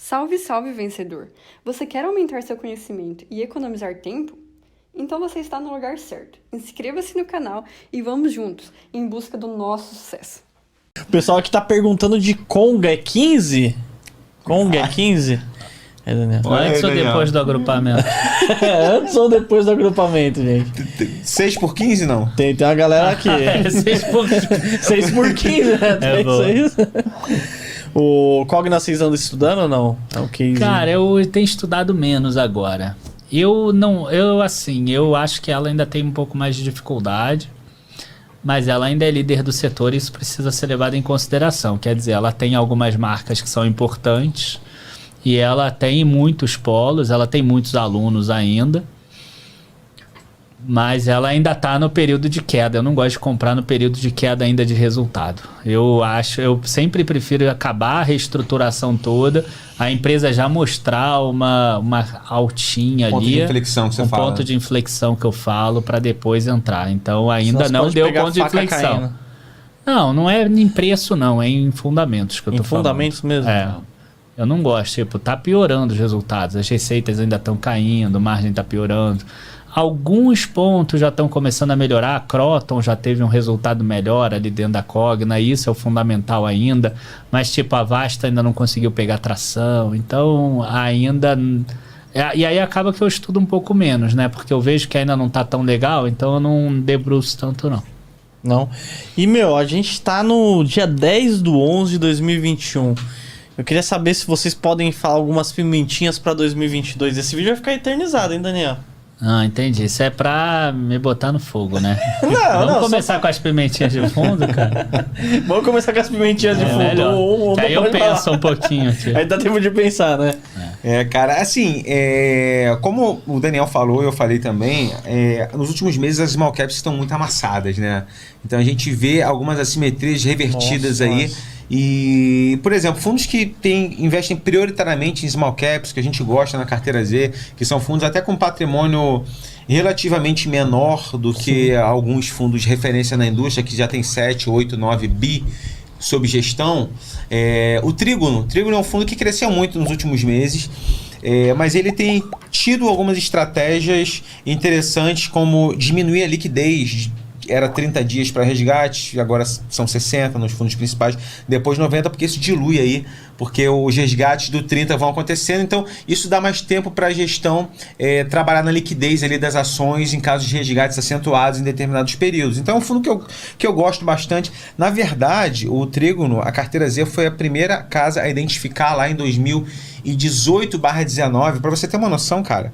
Salve, salve, vencedor! Você quer aumentar seu conhecimento e economizar tempo? Então você está no lugar certo. Inscreva-se no canal e vamos juntos em busca do nosso sucesso. O pessoal aqui tá perguntando de Conga, é 15? Conga é 15? É, Daniel. Antes ou depois do agrupamento? Antes ou depois do agrupamento, gente? 6 por 15, não? Tem uma galera aqui. 6 por 15. 6 por 15, né? É boa. Isso. O Cogna, vocês andam estudando ou não? É o 15. Cara, eu tenho estudado menos agora. Eu acho que ela ainda tem um pouco mais de dificuldade, mas ela ainda é líder do setor e isso precisa ser levado em consideração. Quer dizer, ela tem algumas marcas que são importantes e ela tem muitos polos, ela tem muitos alunos ainda, mas ela ainda está no período de queda. Eu não gosto de comprar no período de queda ainda de resultado. Eu sempre prefiro acabar a reestruturação toda, a empresa já mostrar uma altinha Ponto ali, de inflexão que você fala. ponto de inflexão que eu falo para depois entrar. Então ainda Senão não você deu pode pegar ponto de a faca inflexão. caindo. Não é em preço não, é em fundamentos que eu tô falando. Fundamentos mesmo? É. Eu não gosto, tá piorando os resultados. As receitas ainda estão caindo, a margem tá piorando. Alguns pontos já estão começando a melhorar. A Croton já teve um resultado melhor ali dentro da Cogna, isso é o fundamental ainda. Mas a Vasta ainda não conseguiu pegar tração, então ainda... E aí acaba que eu estudo um pouco menos, né? Porque eu vejo que ainda não tá tão legal, então eu não debruço tanto não. Não. E, a gente tá no dia 10/11/2021. Eu queria saber se vocês podem falar algumas pimentinhas pra 2022. Esse vídeo vai ficar eternizado, hein, Daniel? Ah, entendi. Isso é pra me botar no fogo, né? Vamos começar com as pimentinhas de fundo, cara? Vamos começar com as pimentinhas de fundo. Melhor. Aí eu penso um pouquinho aqui. Aí dá tempo de pensar, né? Cara, assim, como o Daniel falou, eu falei também, nos últimos meses as small caps estão muito amassadas, né? Então a gente vê algumas assimetrias revertidas aí. E, por exemplo, fundos que investem prioritariamente em small caps, que a gente gosta na carteira Z, que são fundos até com patrimônio relativamente menor do que alguns fundos de referência na indústria, que já tem 7, 8, 9 bi sob gestão. O Trígono é um fundo que cresceu muito nos últimos meses, mas ele tem tido algumas estratégias interessantes, como diminuir a liquidez. Era 30 dias para resgate, agora são 60 nos fundos principais, depois 90, porque isso dilui aí, porque os resgates do 30 vão acontecendo, então isso dá mais tempo para a gestão trabalhar na liquidez ali das ações em caso de resgates acentuados em determinados períodos. Então é um fundo que eu gosto bastante. Na verdade, o Trígono, a carteira Z, foi a primeira casa a identificar lá em 2018/19, para você ter uma noção, cara.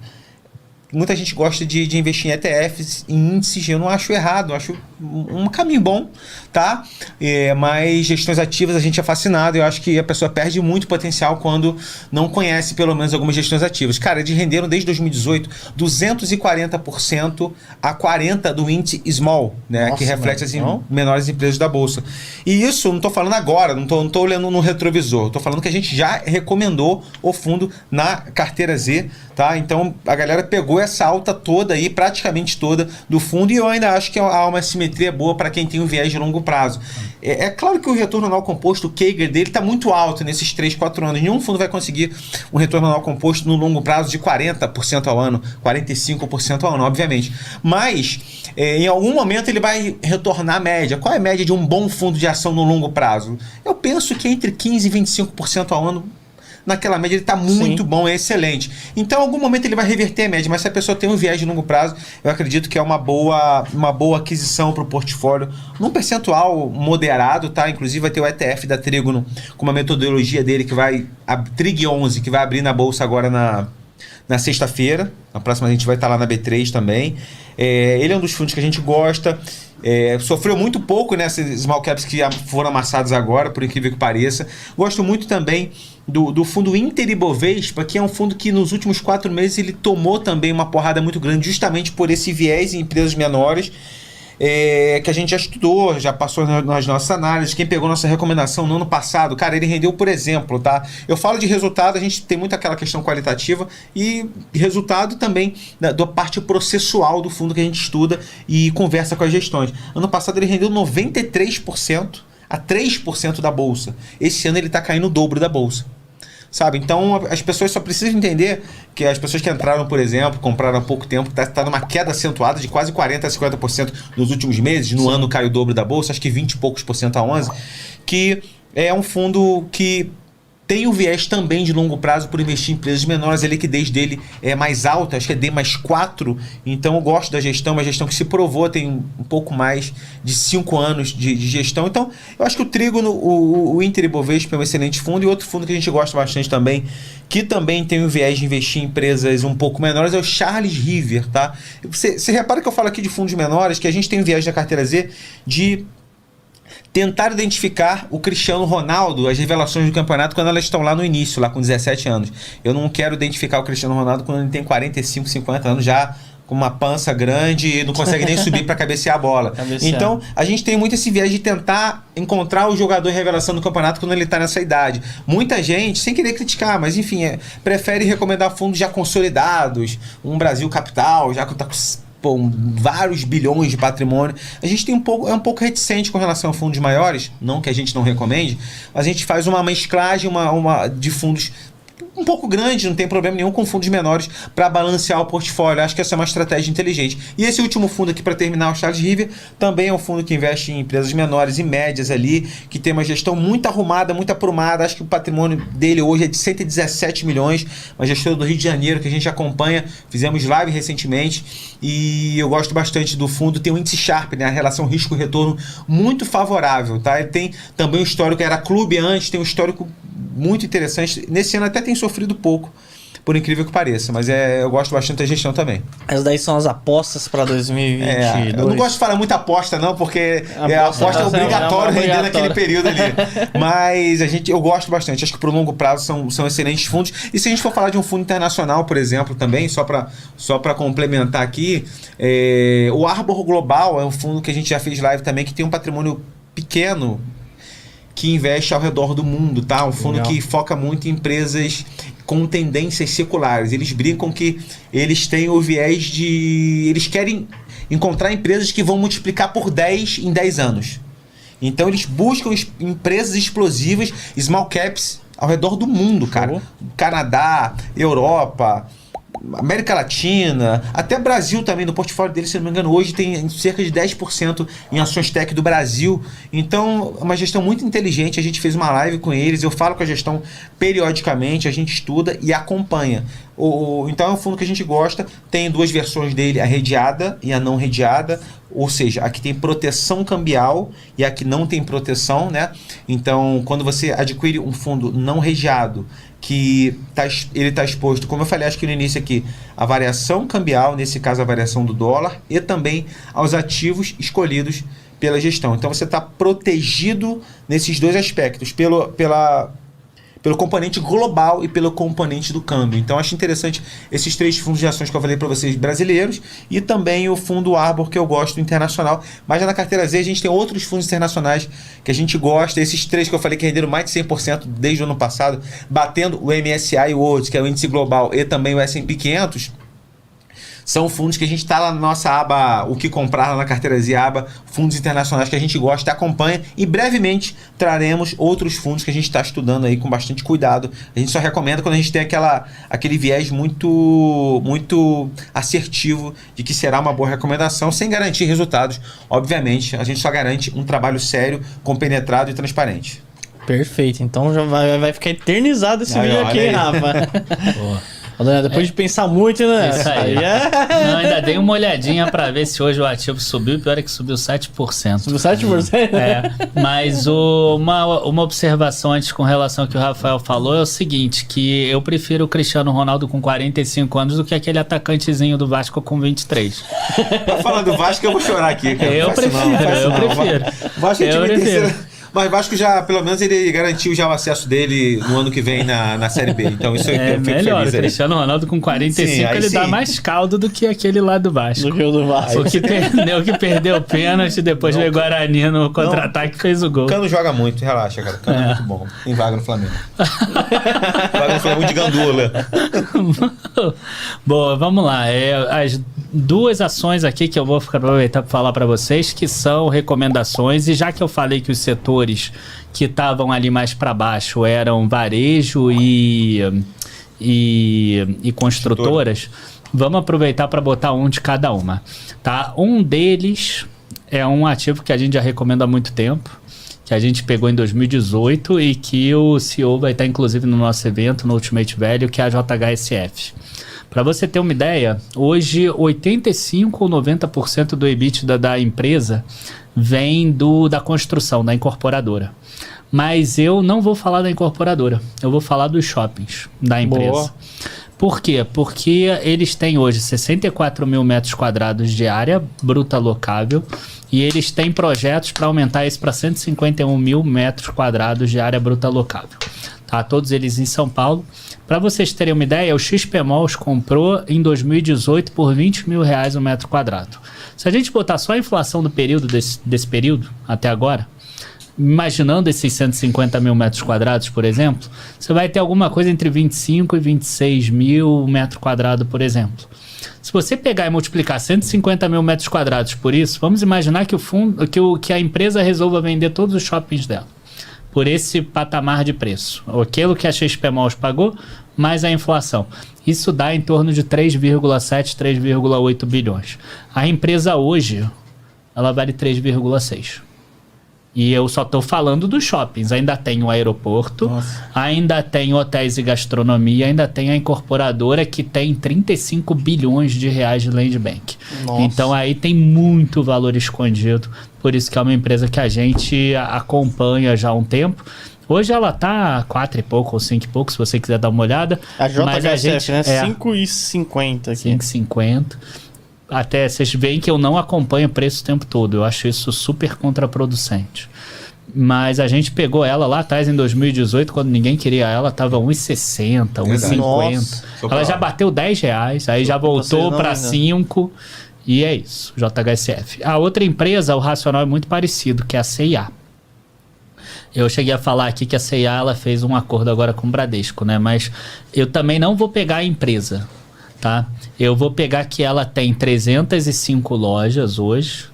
Muita gente gosta de investir em ETFs, em índices, eu não acho errado, eu acho um caminho bom, tá? Mas gestões ativas a gente é fascinado, eu acho que a pessoa perde muito potencial quando não conhece pelo menos algumas gestões ativas. Cara, eles renderam desde 2018 240% a 40% do índice Small, né? Nossa, que reflete as menores empresas da Bolsa. E isso, não estou falando agora, não tô olhando no retrovisor, estou falando que a gente já recomendou o fundo na carteira Z, tá? Então a galera pegou essa alta toda aí, praticamente toda do fundo, e eu ainda acho que há uma simetria boa para quem tem um viés de longo prazo. É claro que o retorno anual composto, o CAGR dele está muito alto nesses 3, 4 anos. Nenhum fundo vai conseguir um retorno anual composto no longo prazo de 40% ao ano, 45% ao ano, obviamente. Mas em algum momento ele vai retornar à média. Qual é a média de um bom fundo de ação no longo prazo? Eu penso que entre 15% e 25% ao ano. Naquela média ele está muito bom, é excelente. Então, em algum momento ele vai reverter a média, mas se a pessoa tem um viés de longo prazo, eu acredito que é uma boa aquisição para o portfólio, num percentual moderado, tá? Inclusive vai ter o ETF da Trígono com uma metodologia dele que vai, a Trig 11, que vai abrir na bolsa agora na sexta-feira. Na próxima a gente vai estar lá na B3 também. Ele é um dos fundos que a gente gosta. Sofreu muito pouco nessas small caps que foram amassados agora, por incrível que pareça. Gosto muito também do fundo Inter Ibovespa, que é um fundo que nos últimos 4 meses ele tomou também uma porrada muito grande, justamente por esse viés em empresas menores, que a gente já estudou, já passou nas nossas análises. Quem pegou nossa recomendação no ano passado, cara, ele rendeu, por exemplo, tá? Eu falo de resultado, a gente tem muito aquela questão qualitativa e resultado também da parte processual do fundo que a gente estuda e conversa com as gestões. Ano passado ele rendeu 93% a 3% da bolsa. Esse ano ele está caindo o dobro da bolsa. sabe? Então as pessoas só precisam entender que as pessoas que entraram, por exemplo, compraram há pouco tempo, está numa queda acentuada de quase 40% a 50% nos últimos meses, no ano caiu o dobro da bolsa, acho que 20 e poucos por cento a 11%, que é um fundo que tem o viés também de longo prazo por investir em empresas menores, a liquidez dele é mais alta, acho que é D+4, então eu gosto da gestão, uma gestão que se provou, tem um pouco mais de 5 anos de gestão. Então, eu acho que o Trígono, o Inter Ibovespa é um excelente fundo, e outro fundo que a gente gosta bastante também, que também tem o viés de investir em empresas um pouco menores, é o Charles River, tá? Você repara que eu falo aqui de fundos menores, que a gente tem o viés da carteira Z de tentar identificar o Cristiano Ronaldo, as revelações do campeonato, quando elas estão lá no início, lá com 17 anos. Eu não quero identificar o Cristiano Ronaldo quando ele tem 45, 50 anos, já com uma pança grande e não consegue nem subir para cabecear a bola. Então, a gente tem muito esse viés de tentar encontrar o jogador em revelação do campeonato quando ele está nessa idade. Muita gente, sem querer criticar, mas enfim, prefere recomendar fundos já consolidados, um Brasil Capital, já que está com vários bilhões de patrimônio. A gente tem é um pouco reticente com relação a fundos maiores, não que a gente não recomende, mas a gente faz uma mesclagem de fundos um pouco grande, não tem problema nenhum, com fundos menores para balancear o portfólio. Acho que essa é uma estratégia inteligente. E esse último fundo aqui, para terminar, o Charles River, também é um fundo que investe em empresas menores e médias ali, que tem uma gestão muito arrumada, muito aprumada. Acho que o patrimônio dele hoje é de 117 milhões, uma gestora do Rio de Janeiro que a gente acompanha, fizemos live recentemente, e eu gosto bastante do fundo. Tem o índice Sharpe, né, a relação risco-retorno muito favorável, tá? Ele tem também um histórico, era clube antes, tem um histórico muito interessante. Nesse ano até tem sofrido pouco, por incrível que pareça, mas eu gosto bastante da gestão também. Essas daí são as apostas para 2022. Eu não gosto de falar muita aposta não, porque a aposta é obrigatório render naquele período ali. Mas eu gosto bastante, acho que pro longo prazo são excelentes fundos. E se a gente for falar de um fundo internacional, por exemplo, também, só para complementar aqui, o Arbor Global é um fundo que a gente já fez live também, que tem um patrimônio pequeno, que investe ao redor do mundo, tá? Um fundo que foca muito em empresas com tendências seculares. Eles brincam que eles têm o viés de... Eles querem encontrar empresas que vão multiplicar por 10 em 10 anos. Então eles buscam empresas explosivas, small caps, ao redor do mundo, cara. Canadá, Europa, América Latina, até Brasil também. No portfólio dele, se não me engano, hoje tem cerca de 10% em ações tech do Brasil. Então, é uma gestão muito inteligente. A gente fez uma live com eles, eu falo com a gestão periodicamente, a gente estuda e acompanha. Então é um fundo que a gente gosta. Tem duas versões dele, a redeada e a não redeada, ou seja, a que tem proteção cambial e a que não tem proteção, né? Então, quando você adquire um fundo não redeado, que ele está exposto, como eu falei, acho que no início aqui, a variação cambial, nesse caso a variação do dólar, e também aos ativos escolhidos pela gestão. Então você está protegido nesses dois aspectos, pelo componente global e pelo componente do câmbio. Então acho interessante esses 3 fundos de ações que eu falei para vocês brasileiros, e também o fundo Arbor, que eu gosto, internacional. Mas já na carteira Z a gente tem outros fundos internacionais que a gente gosta. Esses 3 que eu falei que renderam mais de 100% desde o ano passado, batendo o MSCI World, que é o índice global, e também o S&P 500, são fundos que a gente está lá na nossa aba, o que comprar lá na carteira Z, aba fundos internacionais, que a gente gosta e acompanha, e brevemente traremos outros fundos que a gente está estudando aí com bastante cuidado. A gente só recomenda quando a gente tem aquele viés muito assertivo de que será uma boa recomendação, sem garantir resultados. Obviamente, a gente só garante um trabalho sério, compenetrado e transparente. Perfeito, então já vai ficar eternizado esse vídeo aqui, Rafa. Boa. Depois de pensar muito, né? Isso aí. Não, ainda dei uma olhadinha pra ver se hoje o ativo subiu. Pior é que subiu 7%. Subiu 7%? Mas uma observação antes com relação ao que o Rafael falou é o seguinte, que eu prefiro o Cristiano Ronaldo com 45 anos do que aquele atacantezinho do Vasco com 23. Pra falar do Vasco, eu vou chorar aqui, cara. Eu prefiro. Vasco é time terceiro. Mas Vasco já, pelo menos, ele garantiu já o acesso dele no ano que vem na Série B. Então isso eu fico melhor, feliz. O Cristiano Ronaldo com 45, ele dá mais caldo do que aquele lá do Vasco. Do que o do Vasco. O que perdeu o pênalti e depois veio Guarani no contra-ataque e fez o gol. O Cano joga muito, relaxa, cara. O Cano é muito bom. Tem vaga no Flamengo. Vaga no Flamengo de gandula. Boa, vamos lá. As 2 ações aqui que eu vou aproveitar para falar para vocês, que são recomendações, e já que eu falei que os setores que estavam ali mais para baixo eram varejo e construtoras, vamos aproveitar para botar um de cada uma. Tá? Um deles é um ativo que a gente já recomenda há muito tempo, que a gente pegou em 2018 e que o CEO vai estar inclusive no nosso evento, no Ultimate Value, que é a JHSF. Para você ter uma ideia, hoje 85 ou 90% do EBITDA da empresa vem da construção, da incorporadora. Mas eu não vou falar da incorporadora, eu vou falar dos shoppings da empresa. Boa. Por quê? Porque eles têm hoje 64 mil metros quadrados de área bruta locável e eles têm projetos para aumentar isso para 151 mil metros quadrados de área bruta locável. Tá? Todos eles em São Paulo. Para vocês terem uma ideia, o XP Malls comprou em 2018 por R$20 mil o metro quadrado. Se a gente botar só a inflação do período desse período até agora, imaginando esses 150 mil metros quadrados, por exemplo, você vai ter alguma coisa entre 25 e 26 mil metros quadrados, por exemplo. Se você pegar e multiplicar 150 mil metros quadrados por isso, vamos imaginar que a empresa resolva vender todos os shoppings dela por esse patamar de preço. Aquilo que a XP Malls pagou, mais a inflação. Isso dá em torno de 3,7, 3,8 bilhões. A empresa hoje, ela vale 3,6. E eu só estou falando dos shoppings. Ainda tem o aeroporto, ainda tem hotéis e gastronomia, ainda tem a incorporadora que tem 35 bilhões de reais de land bank. Nossa. Então aí tem muito valor escondido. Por isso que é uma empresa que a gente acompanha já há um tempo. Hoje ela tá 4 e pouco ou 5 e pouco, se você quiser dar uma olhada. A JHSF, né? 5,50 aqui. 5,50. Até vocês veem que eu não acompanho o preço o tempo todo. Eu acho isso super contraproducente. Mas a gente pegou ela lá atrás em 2018, quando ninguém queria ela, estava 1,60, 1,50. Ela já bateu R$10, aí já voltou para 5. E é isso, JHSF. A outra empresa, o racional é muito parecido, que é a C&A. Eu cheguei a falar aqui que a C&A ela fez um acordo agora com o Bradesco, né? Mas eu também não vou pegar a empresa, tá? Eu vou pegar que ela tem 305 lojas hoje.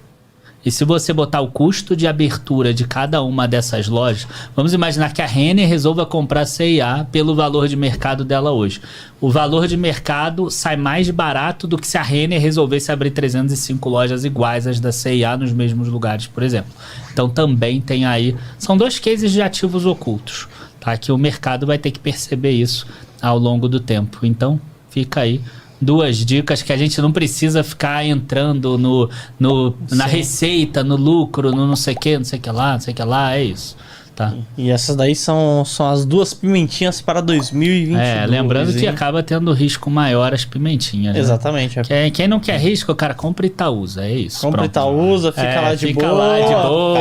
E se você botar o custo de abertura de cada uma dessas lojas, vamos imaginar que a Renner resolva comprar a C&A pelo valor de mercado dela hoje. O valor de mercado sai mais barato do que se a Renner resolvesse abrir 305 lojas iguais às da C&A nos mesmos lugares, por exemplo. Então também tem aí... São 2 cases de ativos ocultos, tá? Que o mercado vai ter que perceber isso ao longo do tempo. Então fica aí 2 dicas que a gente não precisa ficar entrando na receita, no lucro, no não sei o que lá, é isso. Tá. E essas daí são as 2 pimentinhas para 2022. Lembrando que acaba tendo risco maior as pimentinhas. Exatamente. Né? Quem não quer risco, cara, compra Itaúsa, é isso. Compra Itaúsa, fica lá de boa.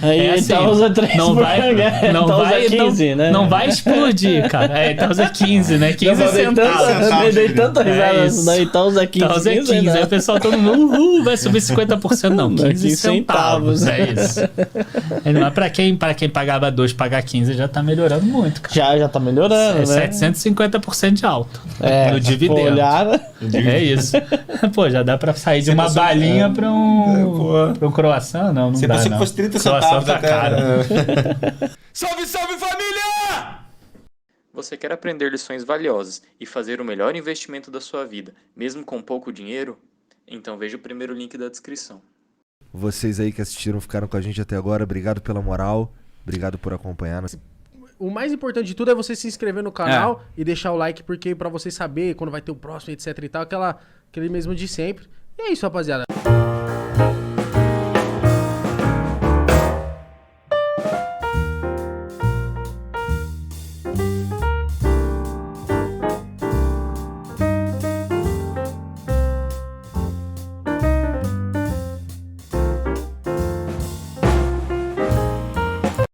Aí assim, Itaúsa 3 não vai 15, né? Não vai explodir, cara. Itaúsa 15, né? 15 centavos. Dei tanta risada da Itaúsa 15. Itaúsa é 15, aí o pessoal todo mundo vai subir 50%. Não, 15 centavos. É isso. Mas pra quem pagava 2, pagar 15 já tá melhorando muito, cara. Já tá melhorando, né? 750% de alto. No dividendo. É isso. Pô, já dá pra sair de uma balinha pra um croissant? Não dá, não. Se fosse 30 centavos tá caro. Salve, salve, família! Você quer aprender lições valiosas e fazer o melhor investimento da sua vida, mesmo com pouco dinheiro? Então veja o primeiro link da descrição. Vocês aí que assistiram, ficaram com a gente até agora, obrigado pela moral. Obrigado por acompanhar. O mais importante de tudo é você se inscrever no canal e deixar o like, porque pra você saber quando vai ter o próximo, etc e tal, aquele mesmo de sempre. E é isso, rapaziada.